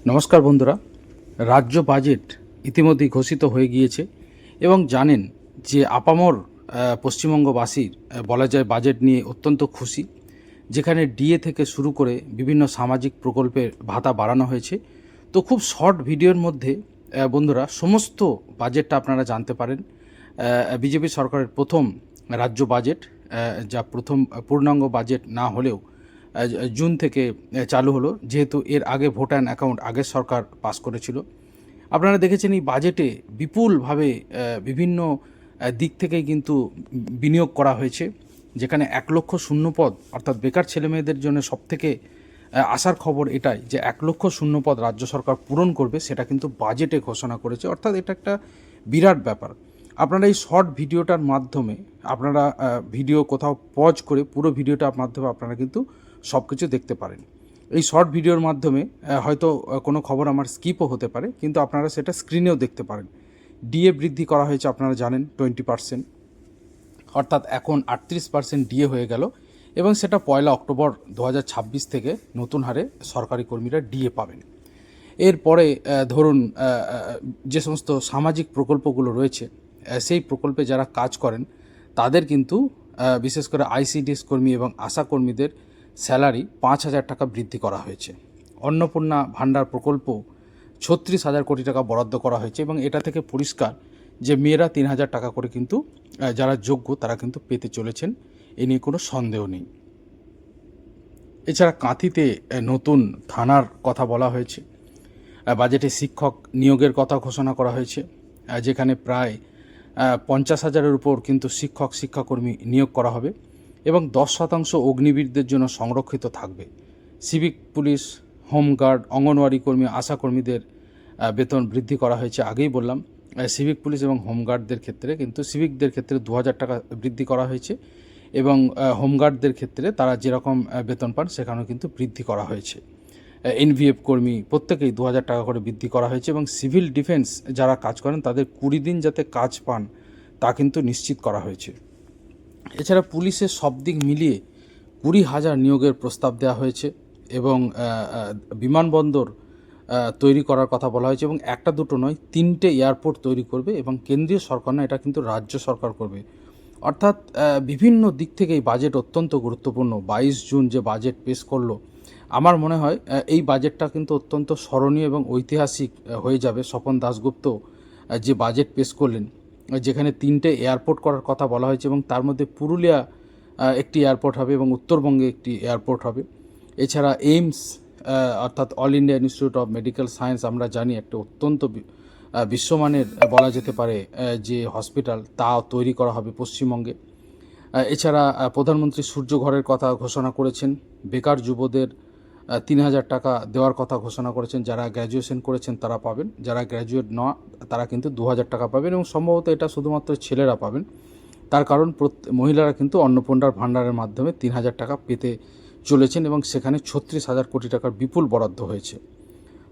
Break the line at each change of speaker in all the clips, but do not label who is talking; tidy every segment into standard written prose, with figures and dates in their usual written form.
নমস্কার বন্ধুরা, রাজ্য বাজেট ইতিমধ্যেই ঘোষিত হয়ে গিয়েছে এবং জানেন যে আপামর পশ্চিমবঙ্গবাসীর বলা যায় বাজেট নিয়ে অত্যন্ত খুশি। যেখানে ডিএ থেকে শুরু করে বিভিন্ন সামাজিক প্রকল্পের ভাতা বাড়ানো হয়েছে। তো খুব শর্ট ভিডিওর মধ্যে বন্ধুরা সমস্ত বাজেটটা আপনারা জানতে পারেন। বিজেপি সরকারের প্রথম রাজ্য বাজেট, যা প্রথম পূর্ণাঙ্গ বাজেট না হলেও জুন থেকে চালু হলো, যেহেতু এর আগে ভোট অ্যান্ড অ্যাকাউন্ট আগের সরকার পাস করেছিল। আপনারা দেখেছেন এই বাজেটে বিপুলভাবে বিভিন্ন দিক থেকেই কিন্তু বিনিয়োগ করা হয়েছে। যেখানে 1,00,000 শূন্যপদ অর্থাৎ বেকার ছেলেমেয়েদের জন্য সবথেকে আশার খবর এটাই যে 1,00,000 শূন্যপদ রাজ্য সরকার পূরণ করবে, সেটা কিন্তু বাজেটে ঘোষণা করেছে। অর্থাৎ এটা একটা বিরাট ব্যাপার। আপনারা এই শর্ট ভিডিওটার মাধ্যমে আপনারা ভিডিও কোথাও পজ করে পুরো ভিডিওটার মাধ্যমে আপনারা কিন্তু সব কিছু দেখতে পারেন। এই শর্ট ভিডিওর মাধ্যমে হয়তো কোনো খবর আমার স্কিপও হতে পারে, কিন্তু আপনারা সেটা স্ক্রিনেও দেখতে পারেন। ডিএ বৃদ্ধি করা হয়েছে, আপনারা জানেন 20%, অর্থাৎ এখন 38% ডিএ হয়ে গেল এবং সেটা 1 অক্টোবর 2026 থেকে নতুন হারে সরকারি কর্মীরা ডিএ পাবেন। এরপরে ধরুন যে সমস্ত সামাজিক প্রকল্পগুলো রয়েছে, সেই প্রকল্পে যারা কাজ করেন তাদের কিন্তু বিশেষ করে আইসিডিএস কর্মী এবং আশা কর্মীদের স্যালারি 5,000 টাকা বৃদ্ধি করা হয়েছে। অন্নপূর্ণা ভাণ্ডার প্রকল্প 36,000 কোটি টাকা বরাদ্দ করা হয়েছে এবং এটা থেকে পরিষ্কার যে মেয়েরা 3,000 টাকা করে কিন্তু যারা যোগ্য তারা কিন্তু পেতে চলেছেন, এ নিয়ে কোনো সন্দেহ নেই। এছাড়া কাঁথিতে নতুন থানার কথা বলা হয়েছে। বাজেটে শিক্ষক নিয়োগের কথা ঘোষণা করা হয়েছে, যেখানে প্রায় 50,000-এর উপর কিন্তু শিক্ষাকর্মী নিয়োগ করা হবে এবং 10% অগ্নিবীরদের জন্য সংরক্ষিত থাকবে। সিভিক পুলিশ, হোমগার্ড, অঙ্গনওয়াড়ি কর্মী, আশা কর্মীদের বেতন বৃদ্ধি করা হয়েছে। আগেই বললাম সিভিক পুলিশ এবং হোমগার্ডদের ক্ষেত্রে কিন্তু সিভিকদের ক্ষেত্রে 2,000 টাকা বৃদ্ধি করা হয়েছে এবং হোমগার্ডদের ক্ষেত্রে তারা যেরকম বেতন পান সেখানেও কিন্তু বৃদ্ধি করা হয়েছে। এনভিএফ কর্মী প্রত্যেকেই 2,000 টাকা করে বৃদ্ধি করা হয়েছে এবং সিভিল ডিফেন্স যারা কাজ করেন তাদের 20 দিন যাতে কাজ পান তা কিন্তু নিশ্চিত করা হয়েছে। এছাড়া পুলিশের সব দিক মিলিয়ে 20,000 নিয়োগের প্রস্তাব দেওয়া হয়েছে এবং বিমানবন্দর তৈরি করার কথা বলা হয়েছে এবং একটা দুটো নয়, 3টে এয়ারপোর্ট তৈরি করবে এবং কেন্দ্রীয় সরকার না, এটা কিন্তু রাজ্য সরকার করবে। অর্থাৎ বিভিন্ন দিক থেকে এই বাজেট অত্যন্ত গুরুত্বপূর্ণ। 22 জুন যে বাজেট পেশ করলো, আমার মনে হয় এই বাজেটটা কিন্তু অত্যন্ত স্মরণীয় এবং ঐতিহাসিক হয়ে যাবে। স্বপন দাশগুপ্ত যে বাজেট পেশ করলেন, যেখানে 3টে এয়ারপোর্ট করার কথা বলা হয়েছে এবং তার মধ্যে পুরুলিয়া একটি এয়ারপোর্ট হবে এবং উত্তরবঙ্গে একটি এয়ারপোর্ট হবে। এছাড়া এইমস অর্থাৎ all India institute of medical science, আমরা জানি একটা অত্যন্ত বিশ্বমানের বলা যেতে পারে যে হসপিটাল, তা তৈরি করা হবে পশ্চিমবঙ্গে। এছাড়া প্রধানমন্ত্রী সূর্য ঘরের কথা ঘোষণা করেছেন। বেকার যুবদের 3,000 টাকা দেওয়ার কথা ঘোষণা করেছেন। যারা গ্র্যাজুয়েশন করেছেন তারা পাবেন, যারা গ্র্যাজুয়েট নয় তারা কিন্তু 2,000 টাকা পাবেন এবং সম্ভবত এটা শুধুমাত্র ছেলেরা পাবেন। তার কারণ মহিলারা কিন্তু অন্নপূর্ণার ভাণ্ডারের মাধ্যমে 3,000 টাকা পেতে চলেছেন এবং সেখানে 36,000 কোটি টাকার বিপুল বরাদ্দ হয়েছে।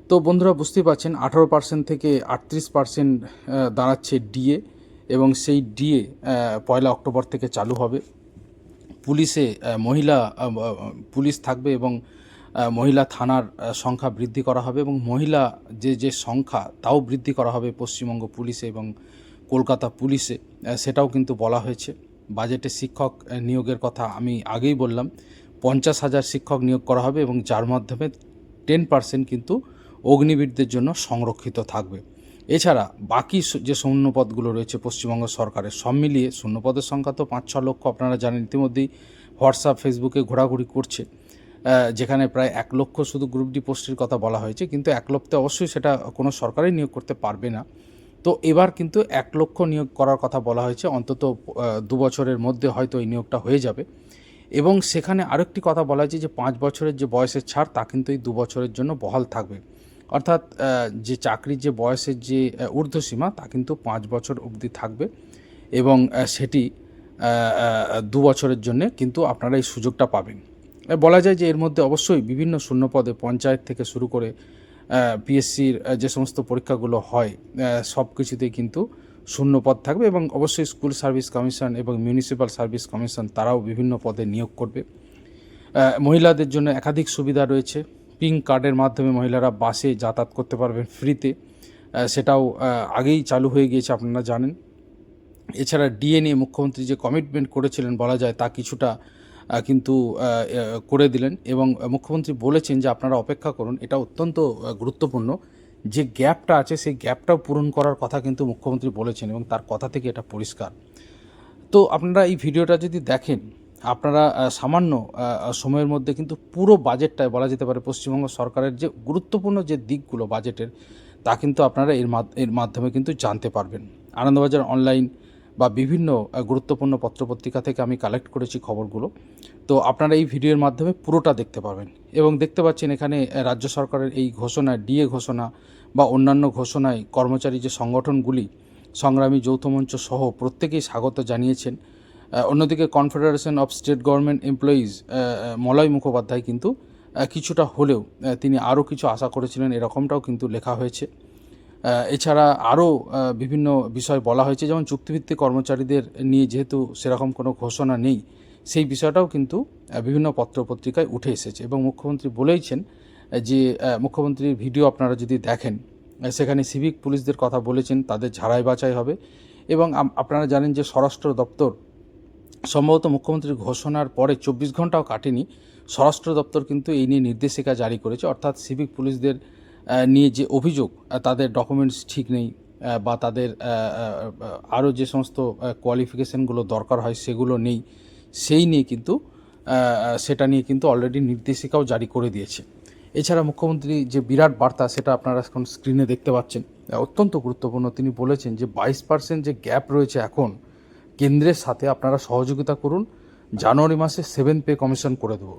তো বন্ধুরা বুঝতেই পারছেন 18% থেকে 38% দাঁড়াচ্ছে ডিএ এবং সেই ডিএ 1 অক্টোবর থেকে চালু হবে। পুলিশে মহিলা পুলিশ থাকবে এবং মহিলা থানার সংখ্যা বৃদ্ধি করা হবে এবং মহিলা যে সংখ্যা তাও বৃদ্ধি করা হবে পশ্চিমবঙ্গ পুলিশে এবং কলকাতা পুলিশে, সেটাও কিন্তু বলা হয়েছে। বাজেটে শিক্ষক নিয়োগের কথা আমি আগেই বললাম, 50,000 শিক্ষক নিয়োগ করা হবে এবং যার মাধ্যমে 10% কিন্তু অগ্নিবীরদের জন্য সংরক্ষিত থাকবে। এছাড়া বাকি যে শূন্যপদগুলো রয়েছে পশ্চিমবঙ্গ সরকারের, সব মিলিয়ে শূন্যপদের সংখ্যা তো 5-6 লক্ষ, আপনারা জানেন ইতিমধ্যেই হোয়াটসঅ্যাপ ফেসবুকে ঘোরাঘুরি করছে, যেখানে প্রায় 1 লক্ষ শুধু গ্রুপ ডি পোস্টের কথা বলা হয়েছে, কিন্তু 1 লক্ষে অবশ্যই সেটা কোনো সরকারই নিয়োগ করতে পারবে না। তো এবার কিন্তু 1 লক্ষ নিয়োগ করার কথা বলা হয়েছে, অন্তত 2 বছরের মধ্যে হয়তো এই নিয়োগটা হয়ে যাবে। এবং সেখানে আরেকটি কথা বলা হয়েছে যে 5 বছরের যে বয়সের ছাড় তা কিন্তু এই 2 বছরের জন্য বহাল থাকবে। অর্থাৎ যে চাকরির যে বয়সের যে ঊর্ধ্বসীমা তা কিন্তু 5 বছর অবধি থাকবে এবং সেটি 2 বছরের জন্যে কিন্তু আপনারা এই সুযোগটা পাবেন। বলা যায় যে এর মধ্যে অবশ্যই বিভিন্ন শূন্যপদে পঞ্চায়েত থেকে শুরু করে পিএসসির যে সমস্ত পরীক্ষাগুলো হয় সব কিছুতেই কিন্তু শূন্যপদ থাকবে এবং অবশ্যই স্কুল সার্ভিস কমিশন এবং মিউনিসিপ্যাল সার্ভিস কমিশন তারাও বিভিন্ন পদে নিয়োগ করবে। মহিলাদের জন্য একাধিক সুবিধা রয়েছে। পিঙ্ক কার্ডের মাধ্যমে মহিলারা বাসে যাতায়াত করতে পারবেন ফ্রিতে, সেটাও আগেই চালু হয়ে গিয়েছে, আপনারা জানেন। এছাড়া ডিএ নিয়ে মুখ্যমন্ত্রী যে কমিটমেন্ট করেছিলেন বলা যায় তা কিছুটা কিন্তু করে দিলেন, এবং মুখ্যমন্ত্রী বলেছেন যে আপনারা অপেক্ষা করুন, এটা অত্যন্ত গুরুত্বপূর্ণ। যে গ্যাপটা আছে সেই গ্যাপটাও পূরণ করার কথা কিন্তু মুখ্যমন্ত্রী বলেছেন, এবং তার কথা থেকে এটা পরিষ্কার। তো আপনারা এই ভিডিওটা যদি দেখেন, আপনারা সামান্য সময়ের মধ্যে কিন্তু পুরো বাজেটটায় বলা যেতে পারে পশ্চিমবঙ্গ সরকারের যে গুরুত্বপূর্ণ যে দিকগুলো বাজেটের, তা কিন্তু আপনারা এর মাধ্যমে কিন্তু জানতে পারবেন। আনন্দবাজার অনলাইন বা বিভিন্ন গুরুত্বপূর্ণ পত্রপত্রিকা থেকে আমি কালেক্ট করেছি খবরগুলো, তো আপনারা এই ভিডিওর মাধ্যমে পুরোটা দেখতে পাবেন। এবং দেখতে পাচ্ছেন এখানে রাজ্য সরকারের এই ঘোষণা, ডিএ ঘোষণা বা অন্যান্য ঘোষণায় কর্মচারী যে সংগঠনগুলি, সংগ্রামী যৌথ মঞ্চ সহ প্রত্যেকেই স্বাগত জানিয়েছেন। অন্যদিকে confederation of state government employees Malay Mukhopadhyay কিন্তু কিছুটা হলেও তিনি আরও কিছু আশা করেছিলেন, এরকমটাও কিন্তু লেখা হয়েছে। এছাড়া আরও বিভিন্ন বিষয় বলা হয়েছে, যেমন চুক্তিভিত্তিক কর্মচারীদের নিয়ে যেহেতু সেরকম কোনো ঘোষণা নেই, সেই বিষয়টাও কিন্তু বিভিন্ন পত্রপত্রিকায় উঠে এসেছে। এবং মুখ্যমন্ত্রী বলেইছেন যে মুখ্যমন্ত্রীর ভিডিও আপনারা যদি দেখেন, সেখানে সিভিক পুলিশদের কথা বলেছেন, তাদের ঝাড়াই বাছাই হবে। এবং আপনারা জানেন যে স্বরাষ্ট্র দপ্তর সম্ভবত মুখ্যমন্ত্রীর ঘোষণার পরে 24 ঘন্টাও কাটেনি, স্বরাষ্ট্র দপ্তর কিন্তু এই নিয়ে নির্দেশিকা জারি করেছে। অর্থাৎ সিভিক পুলিশদের নিয়ে যে অভিযোগ, তাদের ডকুমেন্টস ঠিক নেই বা তাদের আরও যে সমস্ত কোয়ালিফিকেশানগুলো দরকার হয় সেগুলো নেই, সেই নিয়ে কিন্তু সেটা নিয়ে কিন্তু অলরেডি নির্দেশিকাও জারি করে দিয়েছে। এছাড়া মুখ্যমন্ত্রী যে বিরাট বার্তা, সেটা আপনারা এখন স্ক্রিনে দেখতে পাচ্ছেন, অত্যন্ত গুরুত্বপূর্ণ। তিনি বলেছেন যে 22% যে গ্যাপ রয়েছে এখন কেন্দ্রের সাথে, আপনারা সহযোগিতা করুন, জানুয়ারি মাসে 7 পে কমিশন করে দেবো।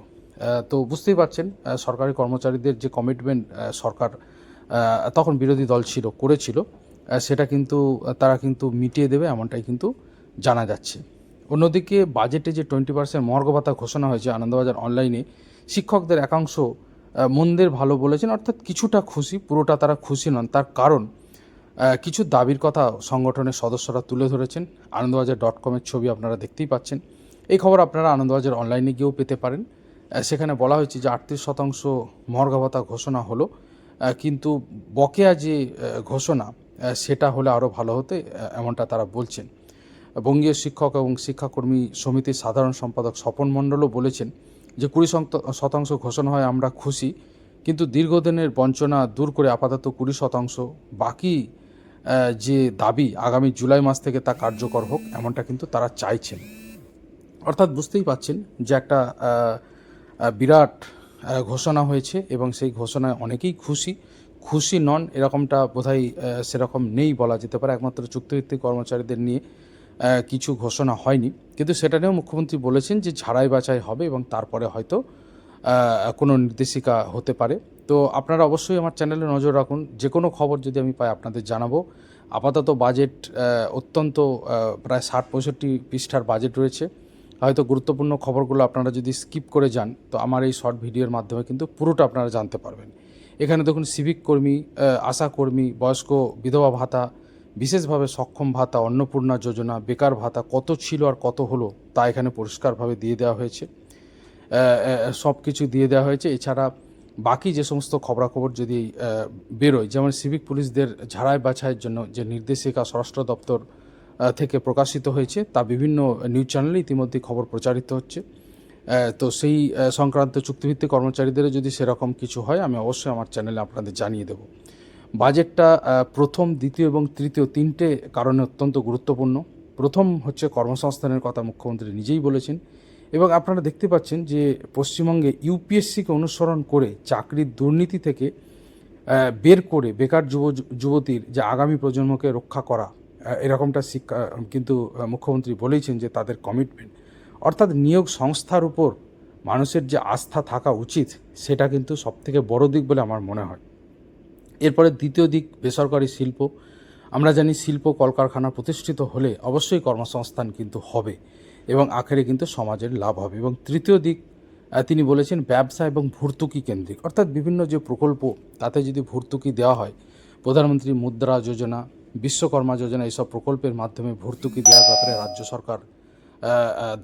তো বুঝতেই পারছেন সরকারি কর্মচারীদের যে কমিটমেন্ট সরকার তখন বিরোধী দল করেছিল, সেটা কিন্তু তারা কিন্তু মিটিয়ে দেবে, এমনটাই কিন্তু জানা যাচ্ছে। অন্যদিকে বাজেটে যে 20% মহার্ঘ ভাতা ঘোষণা হয়েছে, আনন্দবাজার অনলাইনে শিক্ষকদের একাংশ মন্দের ভালো বলেছেন, অর্থাৎ কিছুটা খুশি, পুরোটা তারা খুশি নন। তার কারণ কিছু দাবির কথা সংগঠনের সদস্যরা তুলে ধরেছেন। আনন্দবাজার.com-এর ছবি আপনারা দেখতেই পাচ্ছেন। এই খবর আপনারা আনন্দবাজার অনলাইনে গিয়েও পেতে পারেন। সেখানে বলা হয়েছে যে 38% মহার্ঘ ভাতা ঘোষণা হলো, কিন্তু বকেয়া যে ঘোষণা সেটা হলে আরও ভালো হতে, এমনটা তারা বলছেন। বঙ্গীয় শিক্ষক এবং শিক্ষাকর্মী সমিতির সাধারণ সম্পাদক স্বপন মণ্ডলও বলেছেন যে 20% ঘোষণা হয় আমরা খুশি, কিন্তু দীর্ঘদিনের বঞ্চনা দূর করে আপাতত 20%, বাকি যে দাবি আগামী জুলাই মাস থেকে তা কার্যকর হোক, এমনটা কিন্তু তারা চাইছেন। অর্থাৎ বুঝতেই পাচ্ছেন যে একটা বিরাট ঘোষণা হয়েছে, এবং সেই ঘোষণায় অনেকেই খুশি নন এরকমটা বোধহয় সেরকম নেই বলা যেতে পারে। একমাত্র চুক্তিভিত্তিক কর্মচারীদের নিয়ে কিছু ঘোষণা হয়নি, কিন্তু সেটা নিয়েও মুখ্যমন্ত্রী বলেছেন যে ঝাড়াই বাছাই হবে এবং তারপরে হয়তো কোনো নির্দেশিকা হতে পারে। তো আপনারা অবশ্যই আমার চ্যানেলে নজর রাখুন, যে কোনো খবর যদি আমি পাই আপনাদের জানাবো। আপাতত বাজেট অত্যন্ত প্রায় 60-65 পৃষ্ঠার বাজেট রয়েছে। হয়তো গুরুত্বপূর্ণ খবরগুলো আপনারা যদি স্কিপ করে যান, তো আমার এই শর্ট ভিডিওর মাধ্যমে কিন্তু পুরোটা আপনারা জানতে পারবেন। এখানে দেখুন সিভিক কর্মী, আশা কর্মী, বয়স্ক বিধবা ভাতা, বিশেষভাবে সক্ষম ভাতা, অন্নপূর্ণা যোজনা, বেকার ভাতা কত ছিল আর কত হলো তা এখানে পরিষ্কারভাবে দিয়ে দেওয়া হয়েছে, সব কিছু দিয়ে দেওয়া হয়েছে। এছাড়া বাকি যে সমস্ত খবরাখবর যদি বেরোয়, যেমন সিভিক পুলিশদের ঝাড়াই বাছাইয়ের জন্য যে নির্দেশিকা স্বরাষ্ট্র দপ্তর থেকে প্রকাশিত হয়েছে, তা বিভিন্ন নিউজ চ্যানেলে ইতিমধ্যে খবর প্রচারিত হচ্ছে। তো সেই সংক্রান্ত চুক্তিভিত্তিক কর্মচারীদেরও যদি সেরকম কিছু হয়, আমি অবশ্যই আমার চ্যানেলে আপনাদের জানিয়ে দেব। বাজেটটা প্রথম, দ্বিতীয় এবং তৃতীয় তিনটে কারণে অত্যন্ত গুরুত্বপূর্ণ। প্রথম হচ্ছে কর্মসংস্থানের কথা মুখ্যমন্ত্রী নিজেই বলেছেন, এবং আপনারা দেখতে পাচ্ছেন যে পশ্চিমবঙ্গে ইউপিএসসিকে অনুসরণ করে চাকরির দুর্নীতি থেকে বের করে বেকার যুবতীর যে আগামী প্রজন্মকে রক্ষা করা, এরকমটা শিক্ষা কিন্তু মুখ্যমন্ত্রী বলেইছেন যে তাদের কমিটমেন্ট। অর্থাৎ নিয়োগ সংস্থার উপর মানুষের যে আস্থা থাকা উচিত, সেটা কিন্তু সবথেকে বড় দিক বলে আমার মনে হয়। এরপরে দ্বিতীয় দিক বেসরকারি শিল্প। আমরা জানি শিল্প কলকারখানা প্রতিষ্ঠিত হলে অবশ্যই কর্মসংস্থান কিন্তু হবে এবং আখেরে কিন্তু সমাজের লাভ হবে। এবং তৃতীয় দিক তিনি বলেছেন ব্যবসা এবং ভর্তুকি কেন্দ্রিক, অর্থাৎ বিভিন্ন যে প্রকল্প তাতে যদি ভর্তুকি দেওয়া হয়, প্রধানমন্ত্রী মুদ্রা যোজনা, বিশ্বকর্মা যোজনা, এইসব প্রকল্পের মাধ্যমে ভর্তুকি দেওয়ার ব্যাপারে রাজ্য সরকার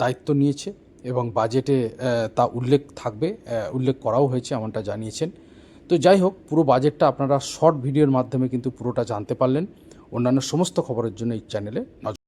দায়িত্ব নিয়েছে এবং বাজেটে তা উল্লেখ থাকবে, উল্লেখ করাও হয়েছে এমনটা জানিয়েছেন। তো যাই হোক, পুরো বাজেটটা আপনারা শর্ট ভিডিওর মাধ্যমে কিন্তু পুরোটা জানতে পারলেন। অন্যান্য সমস্ত খবরের জন্য এই চ্যানেলে নজর